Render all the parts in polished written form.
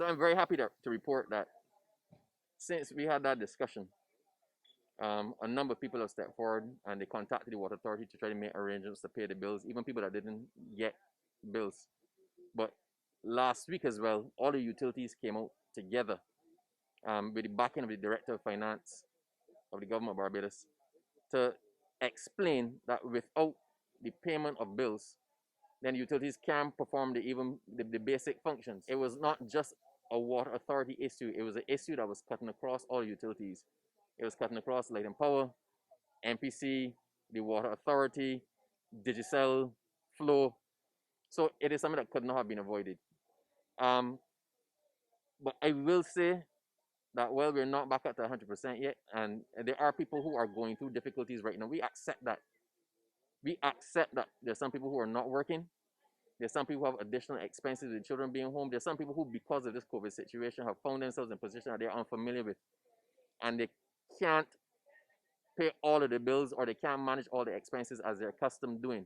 So I'm very happy to report that since we had that discussion, a number of people have stepped forward and they contacted the water authority to try to make arrangements to pay the bills, even people that didn't get bills. But last week as well, all the utilities came out together with the backing of the Director of Finance of the government of Barbados to explain that without the payment of bills, then utilities can perform the basic functions. It was not just a water authority issue, it was an issue that was cutting across all utilities. It was cutting across Light and Power, MPC, the Water Authority, Digicel, Flow. So it is something that could not have been avoided. Um, but I will say that while we're not back at the 100% yet, and there are people who are going through difficulties right now, we accept that. We accept that there's some people who are not working. There's some people who have additional expenses with children being home. There's some people who, because of this COVID situation, have found themselves in a position that they're unfamiliar with, and they can't pay all of the bills or they can't manage all the expenses as they're accustomed doing.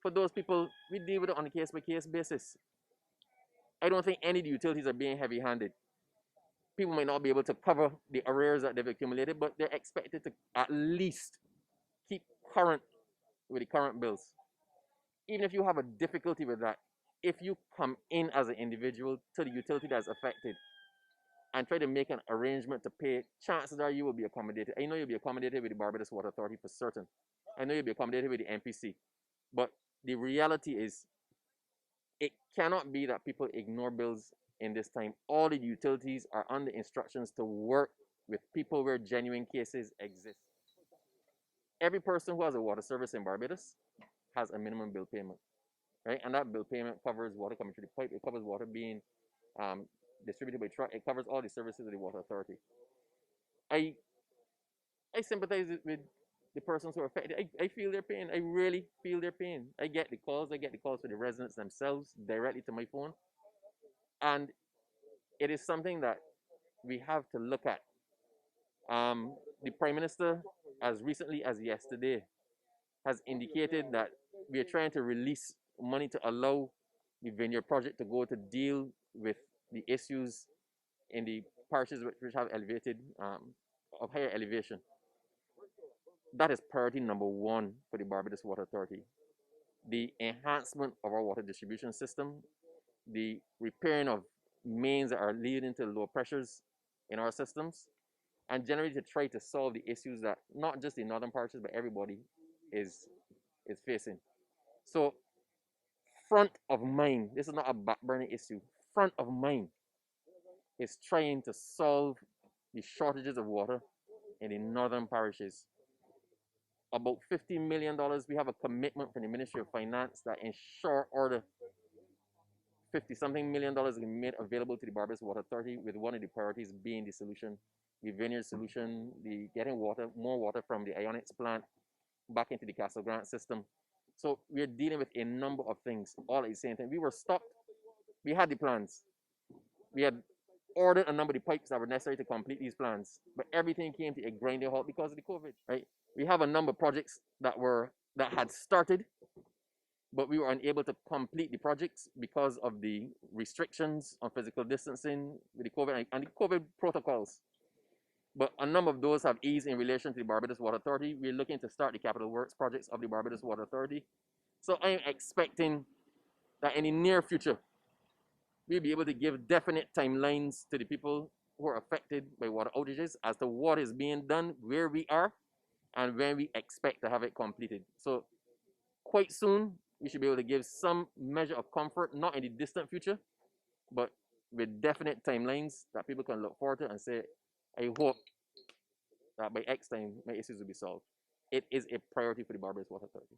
For those people, we deal with it on a case-by-case basis. I don't think any of the utilities are being heavy-handed. People might not be able to cover the arrears that they've accumulated, but they're expected to at least keep current with the current bills. Even if you have a difficulty with that, if you come in as an individual to the utility that's affected and try to make an arrangement to pay, chances are you will be accommodated. I know you'll be accommodated with the Barbados Water Authority for certain. I know you'll be accommodated with the MPC. But the reality is, it cannot be that people ignore bills in this time. All the utilities are under instructions to work with people where genuine cases exist. Every person who has a water service in Barbados has a minimum bill payment, right? And that bill payment covers water coming through the pipe. It covers water being distributed by truck. It covers all the services of the water authority. I sympathize with the persons who are affected. I feel their pain. I really feel their pain. I get the calls. I get the calls from the residents themselves directly to my phone. And it is something that we have to look at. The Prime Minister, as recently as yesterday, has indicated that we are trying to release money to allow the vineyard project to go to deal with the issues in the parishes which have elevated of higher elevation. That is priority number one for the Barbados Water Authority. The enhancement of our water distribution system, the repairing of mains that are leading to low pressures in our systems, and generally to try to solve the issues that not just the northern parishes but everybody is facing. So front of mind, this is not a back burner issue, front of mind is trying to solve the shortages of water in the northern parishes. About $50 million, we have a commitment from the Ministry of Finance that in short order, 50-something million dollars will be made available to the Barbados Water Authority, with one of the priorities being the solution, the vineyard solution, the getting water, more water from the Ionics plant back into the Castle Grant system. So we're dealing with a number of things all at the same time. We were stopped. We had the plans. We had ordered a number of the pipes that were necessary to complete these plans, but everything came to a grinding halt because of the COVID, right? We have a number of projects that had started, but we were unable to complete the projects because of the restrictions on physical distancing with the COVID and the COVID protocols. But a number of those have eased in relation to the Barbados Water Authority. We're looking to start the capital works projects of the Barbados Water Authority. So I'm expecting that in the near future, we'll be able to give definite timelines to the people who are affected by water outages as to what is being done, where we are, and when we expect to have it completed. So quite soon, we should be able to give some measure of comfort, not in the distant future, but with definite timelines that people can look forward to and say, I hope that by X time, my issues will be solved. It is a priority for the Barbados Water Authority.